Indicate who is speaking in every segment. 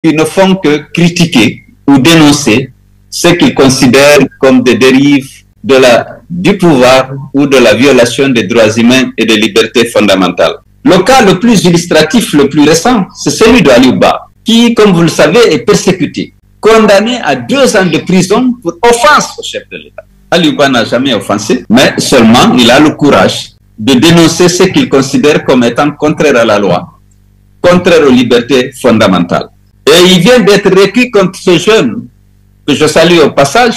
Speaker 1: qui ne font que critiquer ou dénoncer ce qu'ils considèrent comme des dérives du pouvoir ou de la violation des droits humains et des libertés fondamentales. Le cas le plus illustratif, le plus récent, c'est celui de Aliouba, qui, comme vous le savez, est persécuté, condamné à 2 ans de prison pour offense au chef de l'État. Aliouba n'a jamais offensé, mais seulement il a le courage de dénoncer ce qu'il considère comme étant contraire à la loi, contraire aux libertés fondamentales. Et il vient d'être requis contre ce jeune, que je salue au passage,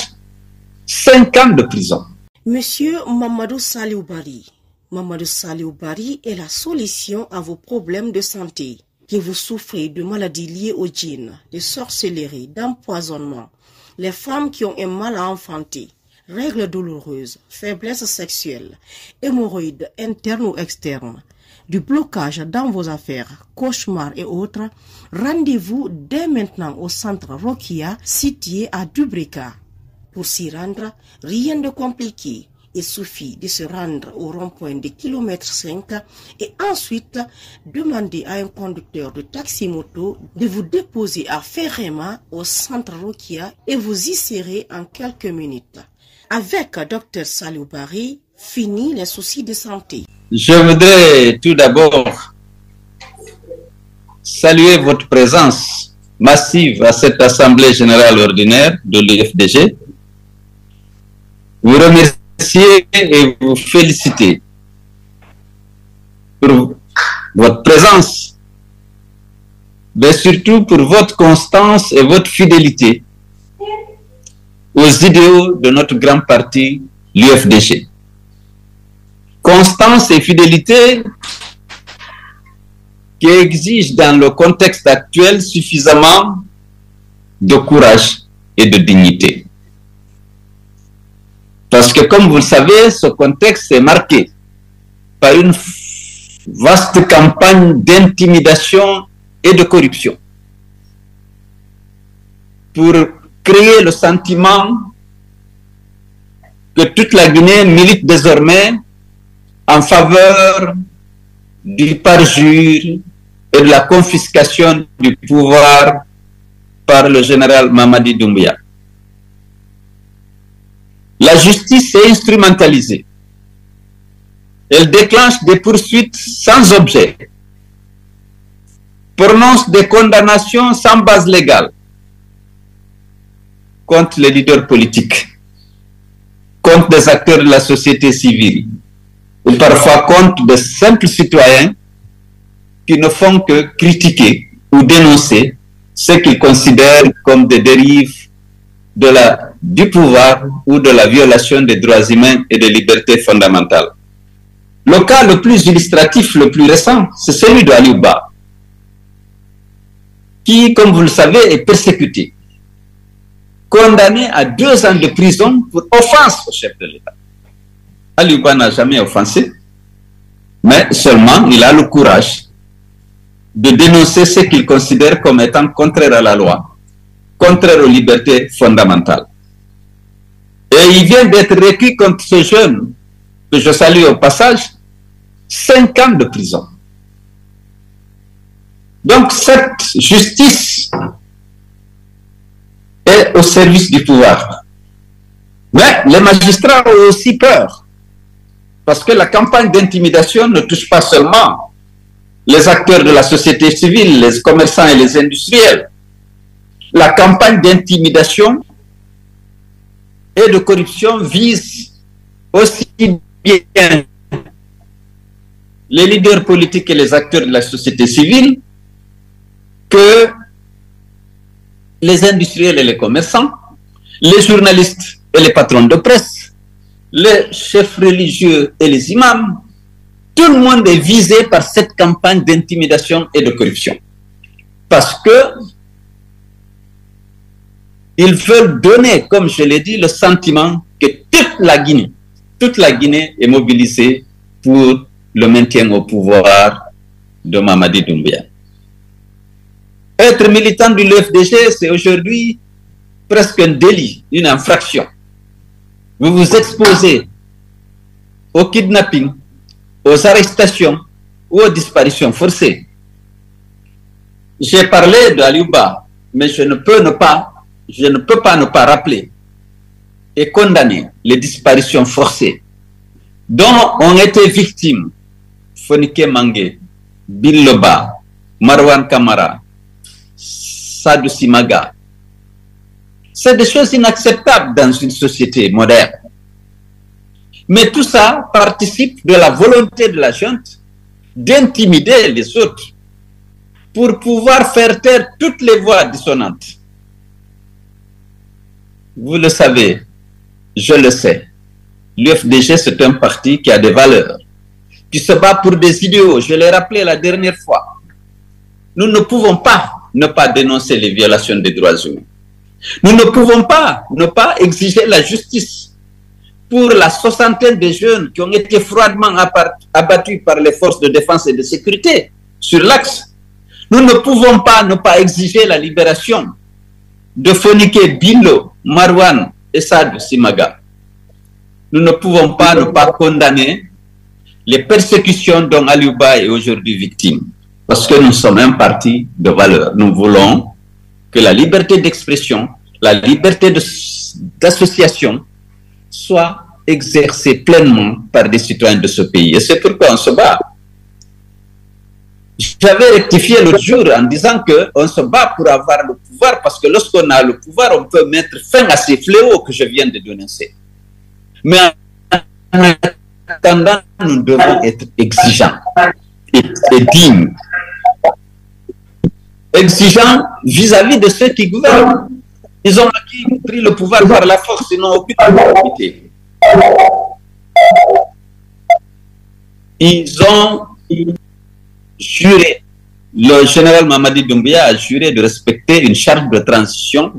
Speaker 1: 5 ans de prison.
Speaker 2: Monsieur Mamadou Saliou Bari. Mamadou Saliou Bari est la solution à vos problèmes de santé. Que vous souffrez de maladies liées au djinn, de sorcellerie, d'empoisonnement, les femmes qui ont un mal à enfanter, règles douloureuses, faiblesse sexuelle, hémorroïdes internes ou externes, du blocage dans vos affaires, cauchemars et autres, rendez-vous dès maintenant au centre Rokia situé à Dubrika. Pour s'y rendre, rien de compliqué. Il suffit de se rendre au rond-point de kilomètre 5 et ensuite demander à un conducteur de taxi-moto de vous déposer à Ferrema au centre Rokia et vous y serez en quelques minutes. Avec Dr Saliou Bari, fini les soucis de santé.
Speaker 1: Je voudrais tout d'abord saluer votre présence massive à cette Assemblée générale ordinaire de l'UFDG. Vous remercier et vous féliciter pour votre présence, mais surtout pour votre constance et votre fidélité aux idéaux de notre grand parti, l'UFDG. Constance et fidélité qui exigent dans le contexte actuel suffisamment de courage et de dignité. Parce que, comme vous le savez, ce contexte est marqué par une vaste campagne d'intimidation et de corruption pour créer le sentiment que toute la Guinée milite désormais en faveur du parjure et de la confiscation du pouvoir par le général Mamadi Doumbouya. La justice est instrumentalisée. Elle déclenche des poursuites sans objet, prononce des condamnations sans base légale contre les leaders politiques, contre des acteurs de la société civile, ou parfois contre de simples citoyens qui ne font que critiquer ou dénoncer ce qu'ils considèrent comme des dérives du pouvoir ou de la violation des droits humains et des libertés fondamentales. Le cas le plus illustratif, le plus récent, c'est celui de Aliouba, qui, comme vous le savez, est persécuté, condamné à 2 ans de prison pour offense au chef de l'État. Aliouba n'a jamais offensé, mais seulement il a le courage de dénoncer ce qu'il considère comme étant contraire à la loi, contraire aux libertés fondamentales. Et il vient d'être requis contre ce jeune, que je salue au passage, 5 ans de prison. Donc cette justice est au service du pouvoir. Mais les magistrats ont aussi peur, parce que la campagne d'intimidation ne touche pas seulement les acteurs de la société civile, les commerçants et les industriels. La campagne d'intimidation et de corruption vise aussi bien les leaders politiques et les acteurs de la société civile que les industriels et les commerçants, les journalistes et les patrons de presse, les chefs religieux et les imams. Tout le monde est visé par cette campagne d'intimidation et de corruption. Parce que ils veulent donner, comme je l'ai dit, le sentiment que toute la Guinée est mobilisée pour le maintien au pouvoir de Mamadi Doumbouya. Être militant de l'UFDG, c'est aujourd'hui presque un délit, une infraction. Vous vous exposez au kidnapping, aux arrestations ou aux disparitions forcées. J'ai parlé d'Aliouba mais je ne peux pas ne pas rappeler et condamner les disparitions forcées dont ont été victimes Fonike Mange, Biloba, Marwan Kamara, Sadou Simaga. C'est des choses inacceptables dans une société moderne. Mais tout ça participe de la volonté de la junte d'intimider les autres pour pouvoir faire taire toutes les voix dissonantes. Vous le savez, je le sais. L'UFDG, c'est un parti qui a des valeurs, qui se bat pour des idéaux. Je l'ai rappelé la dernière fois. Nous ne pouvons pas ne pas dénoncer les violations des droits humains. Nous ne pouvons pas ne pas exiger la justice pour la soixantaine de jeunes qui ont été froidement abattus par les forces de défense et de sécurité sur l'axe. Nous ne pouvons pas ne pas exiger la libération de Fonike Bilo, Marwan et Sadou Simaga. Nous ne pouvons pas ne pas condamner les persécutions dont Aliouba est aujourd'hui victime. Parce que nous sommes un parti de valeur. Nous voulons que la liberté d'expression, la liberté d'association soit exercée pleinement par des citoyens de ce pays. Et c'est pourquoi on se bat. J'avais rectifié l'autre jour en disant qu'on se bat pour avoir le pouvoir, parce que lorsqu'on a le pouvoir, on peut mettre fin à ces fléaux que je viens de dénoncer. Mais en attendant, nous devons être exigeants et dignes. Exigeants vis-à-vis de ceux qui gouvernent. Ils ont pris le pouvoir par la force, ils n'ont aucune autorité. Ils ont juré, le général Mamadi Doumbouya a juré de respecter une charte de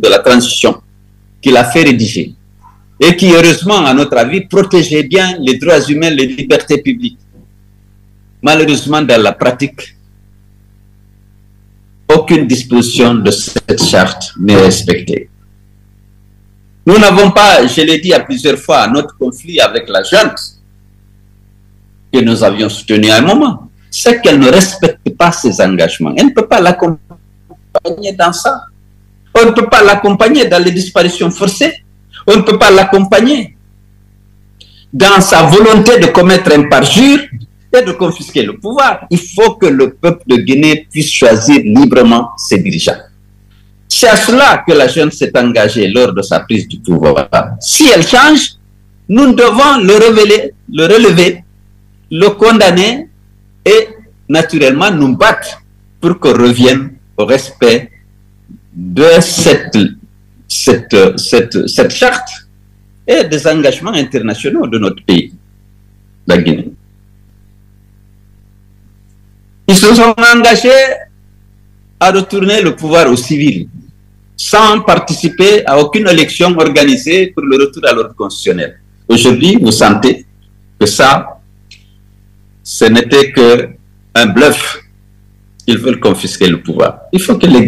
Speaker 1: la transition qu'il a fait rédiger et qui, heureusement, à notre avis, protégeait bien les droits humains, les libertés publiques. Malheureusement, dans la pratique, aucune disposition de cette charte n'est respectée. Nous n'avons pas, je l'ai dit à plusieurs fois, notre conflit avec la junte que nous avions soutenu à un moment, c'est qu'elle ne respecte pas ses engagements. Elle ne peut pas l'accompagner dans ça. On ne peut pas l'accompagner dans les disparitions forcées. On ne peut pas l'accompagner dans sa volonté de commettre un parjure et de confisquer le pouvoir. Il faut que le peuple de Guinée puisse choisir librement ses dirigeants. C'est à cela que la jeune s'est engagée lors de sa prise du pouvoir. Si elle change, nous devons le relever, le condamner et naturellement nous battre pour qu'on revienne au respect de cette charte et des engagements internationaux de notre pays, la Guinée. Ils se sont engagés à retourner le pouvoir aux civils, sans participer à aucune élection organisée pour le retour à l'ordre constitutionnel. Aujourd'hui, vous sentez que ça, ce n'était qu'un bluff. Ils veulent confisquer le pouvoir. Il faut que des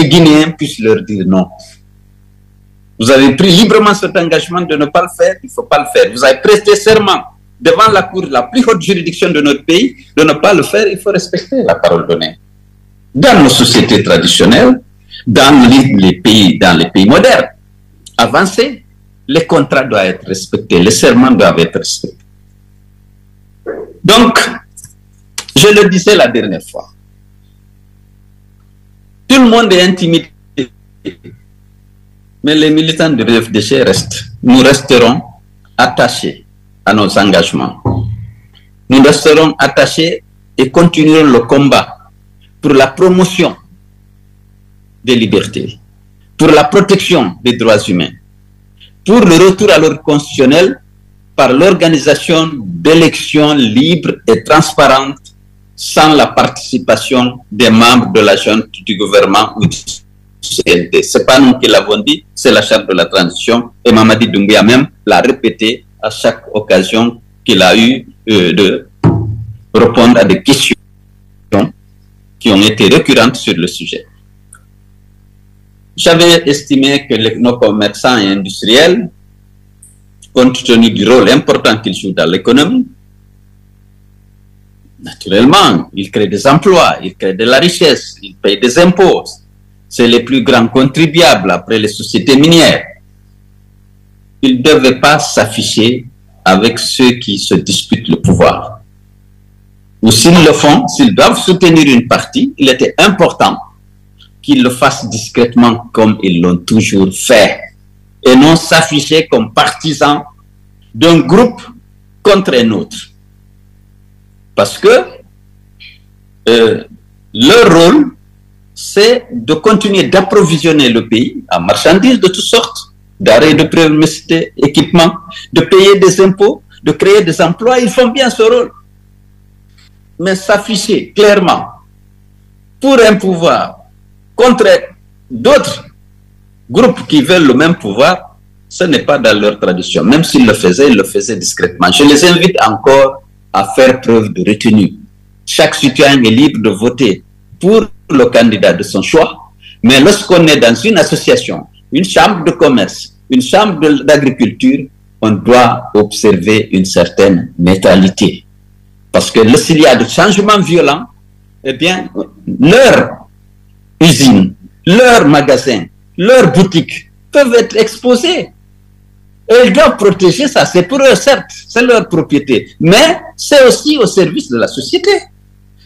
Speaker 1: Guinéens puissent leur dire non. Vous avez pris librement cet engagement de ne pas le faire, il ne faut pas le faire. Vous avez prêté serment devant la cour, la plus haute juridiction de notre pays, de ne pas le faire, il faut respecter la parole donnée. Dans nos sociétés traditionnelles, dans les pays modernes, avancés, les contrats doivent être respectés, les serments doivent être respectés. Donc, je le disais la dernière fois, tout le monde est intimidé, mais les militants de l'UFDG restent. Nous resterons attachés à nos engagements. Nous resterons attachés et continuerons le combat pour la promotion des libertés, pour la protection des droits humains, pour le retour à l'ordre constitutionnel par l'organisation d'élections libres et transparentes sans la participation des membres de la junte du gouvernement ou du CNT. Ce n'est pas nous qui l'avons dit, c'est la charte de la transition et Mamadi Doumbouya même l'a répété à chaque occasion qu'il a eu de répondre à des questions qui ont été récurrentes sur le sujet. J'avais estimé que nos commerçants et industriels, compte tenu du rôle important qu'ils jouent dans l'économie, naturellement, ils créent des emplois, ils créent de la richesse, ils payent des impôts. c'est les plus grands contribuables après les sociétés minières. Ils ne devaient pas s'afficher avec ceux qui se disputent le pouvoir. Ou s'ils le font, s'ils doivent soutenir une partie, il était important qu'ils le fassent discrètement comme ils l'ont toujours fait, et non s'afficher comme partisans d'un groupe contre un autre. Parce que leur rôle, c'est de continuer d'approvisionner le pays en marchandises de toutes sortes, d'arrêts de première nécessité, équipements, de payer des impôts, de créer des emplois. Ils font bien ce rôle. Mais s'afficher clairement pour un pouvoir contre d'autres groupes qui veulent le même pouvoir, ce n'est pas dans leur tradition. Même s'ils le faisaient, ils le faisaient discrètement. Je les invite encore à faire preuve de retenue. Chaque citoyen est libre de voter pour le candidat de son choix, mais lorsqu'on est dans une association, une chambre de commerce, une chambre d'agriculture, on doit observer une certaine neutralité. Parce que s'il y a des changements violents, eh bien, leurs usines, leurs magasins, leurs boutiques peuvent être exposés. Et ils doivent protéger ça. C'est pour eux, certes, c'est leur propriété. Mais c'est aussi au service de la société.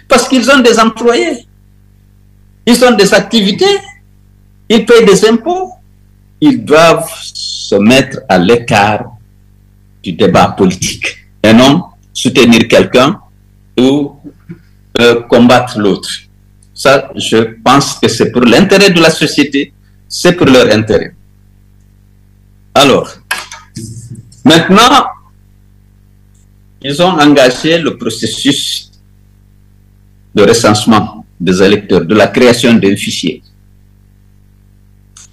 Speaker 1: Parce qu'ils ont des employés. Ils ont des activités. Ils payent des impôts. Ils doivent se mettre à l'écart du débat politique. Et non soutenir quelqu'un ou combattre l'autre. Ça, je pense que c'est pour l'intérêt de la société, c'est pour leur intérêt. Alors, maintenant, ils ont engagé le processus de recensement des électeurs, de la création d'un fichier.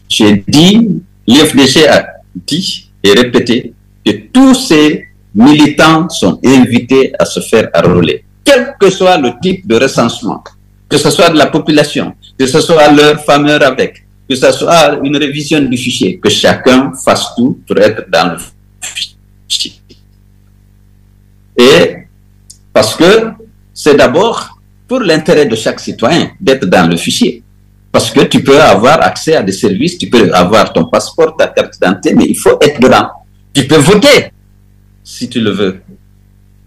Speaker 1: J'ai dit, l'IFDG a dit et répété que tous ces militants sont invités à se faire enrôler, quel que soit le type de recensement, que ce soit de la population, que ce soit leur fameux avec, que ce soit une révision du fichier, que chacun fasse tout pour être dans le fichier. Et parce que c'est d'abord pour l'intérêt de chaque citoyen d'être dans le fichier. Parce que tu peux avoir accès à des services, tu peux avoir ton passeport, ta carte d'identité, mais il faut être dedans. Tu peux voter si tu le veux.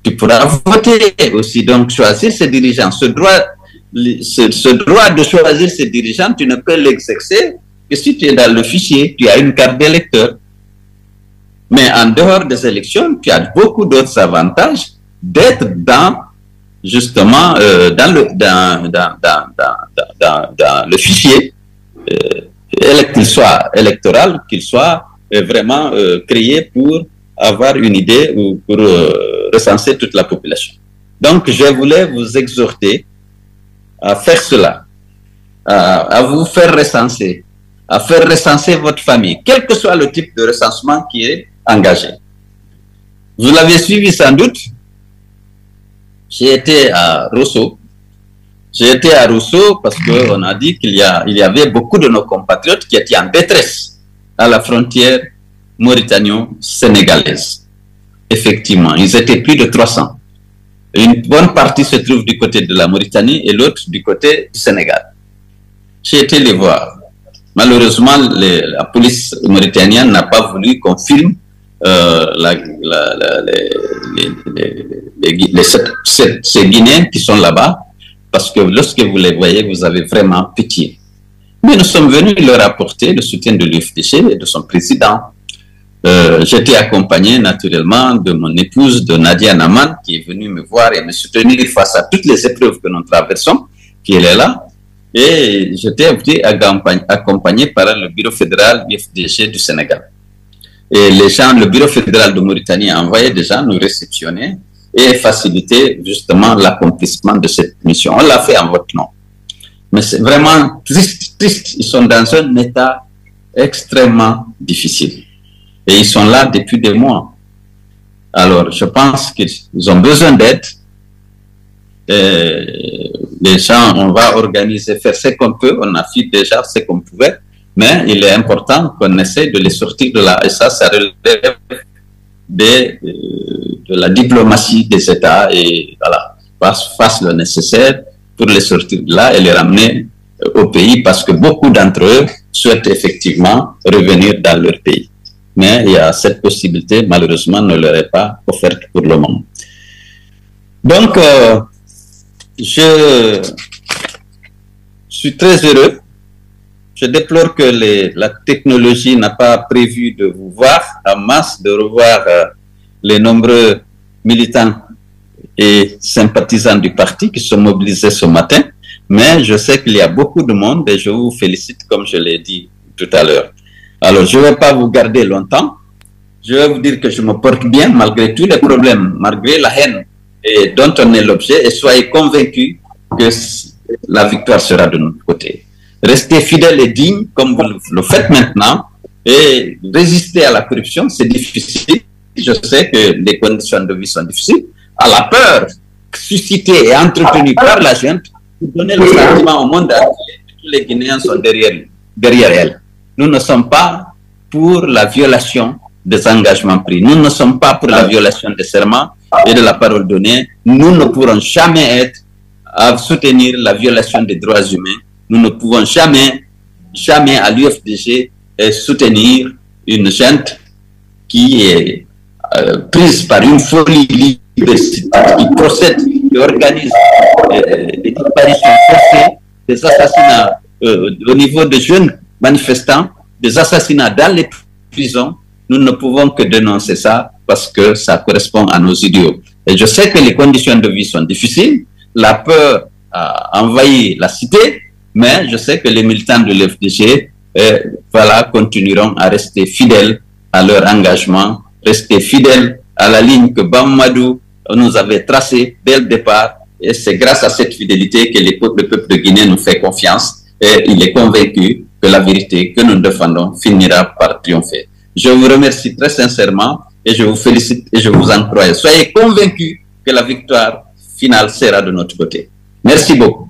Speaker 1: Tu pourras voter aussi, donc choisir ses dirigeants. Ce droit de choisir ses dirigeants, tu ne peux l'exercer que si tu es dans le fichier, tu as une carte d'électeur. Mais en dehors des élections, tu as beaucoup d'autres avantages d'être dans, justement, dans le fichier, qu'il soit électoral, qu'il soit vraiment créé pour avoir une idée ou pour recenser toute la population. Donc, je voulais vous exhorter à faire cela, à vous faire recenser, à faire recenser votre famille, quel que soit le type de recensement qui est engagé. Vous l'avez suivi sans doute. J'ai été à Rosso. J'ai été à Rosso parce qu'on a dit qu'il y avait beaucoup de nos compatriotes qui étaient en détresse à la frontière mauritano-sénégalaise. Effectivement, ils étaient plus de 300. Une bonne partie se trouve du côté de la Mauritanie et l'autre du côté du Sénégal. J'ai été les voir. Malheureusement, la police mauritanienne n'a pas voulu qu'on filme ces Guinéens qui sont là-bas, parce que lorsque vous les voyez, vous avez vraiment pitié. Mais nous sommes venus leur apporter le soutien de l'UFDG et de son président. J'étais accompagné naturellement de mon épouse, de Nadia Naman, qui est venue me voir et me soutenir face à toutes les épreuves que nous traversons, qui est là. Et j'étais accompagné par le bureau fédéral UFDG du Sénégal. Et les gens, le bureau fédéral de Mauritanie a envoyé des gens nous réceptionner et faciliter justement l'accomplissement de cette mission. On l'a fait en votre nom. Mais c'est vraiment triste. Ils sont dans un état extrêmement difficile. Et ils sont là depuis des mois. Alors, je pense qu'ils ont besoin d'aide. Les gens, on va organiser, faire ce qu'on peut. On a fait déjà ce qu'on pouvait. Mais il est important qu'on essaie de les sortir de là. Et ça relève de la diplomatie des États. Et voilà, fasse le nécessaire pour les sortir de là et les ramener au pays parce que beaucoup d'entre eux souhaitent effectivement revenir dans leur pays. Mais il y a cette possibilité, malheureusement, ne leur est pas offerte pour le moment. Donc, je suis très heureux. Je déplore que la technologie n'a pas prévu de vous voir en masse, de revoir les nombreux militants et sympathisants du parti qui sont mobilisés ce matin. Mais je sais qu'il y a beaucoup de monde et je vous félicite comme je l'ai dit tout à l'heure. Alors, je ne vais pas vous garder longtemps. Je vais vous dire que je me porte bien malgré tous les problèmes, malgré la haine dont on est l'objet, et soyez convaincus que la victoire sera de notre côté. Restez fidèles et dignes comme vous le faites maintenant et résister à la corruption, c'est difficile. Je sais que les conditions de vie sont difficiles. À la peur suscitée et entretenue par la junte, pour donner le sentiment au monde entier que tous les Guinéens sont derrière elle. Nous ne sommes pas pour la violation des engagements pris. Nous ne sommes pas pour la violation des serments et de la parole donnée. Nous ne pourrons jamais être à soutenir la violation des droits humains. Nous ne pouvons jamais à l'UFDG soutenir une junte qui est prise par une folie liberticide, qui procède, qui organise des disparitions forcées, des assassinats au niveau de jeunes manifestants, des assassinats dans les prisons. Nous ne pouvons que dénoncer ça parce que ça correspond à nos idéaux. Et je sais que les conditions de vie sont difficiles, la peur a envahi la cité, mais je sais que les militants de l'UFDG continueront à rester fidèles à leur engagement, rester fidèles à la ligne que Bammadou nous avait tracée dès le départ. Et c'est grâce à cette fidélité que le peuple de Guinée nous fait confiance et il est convaincu que la vérité que nous défendons finira par triompher. Je vous remercie très sincèrement et je vous félicite et je vous encourage. Soyez convaincus que la victoire finale sera de notre côté. Merci beaucoup.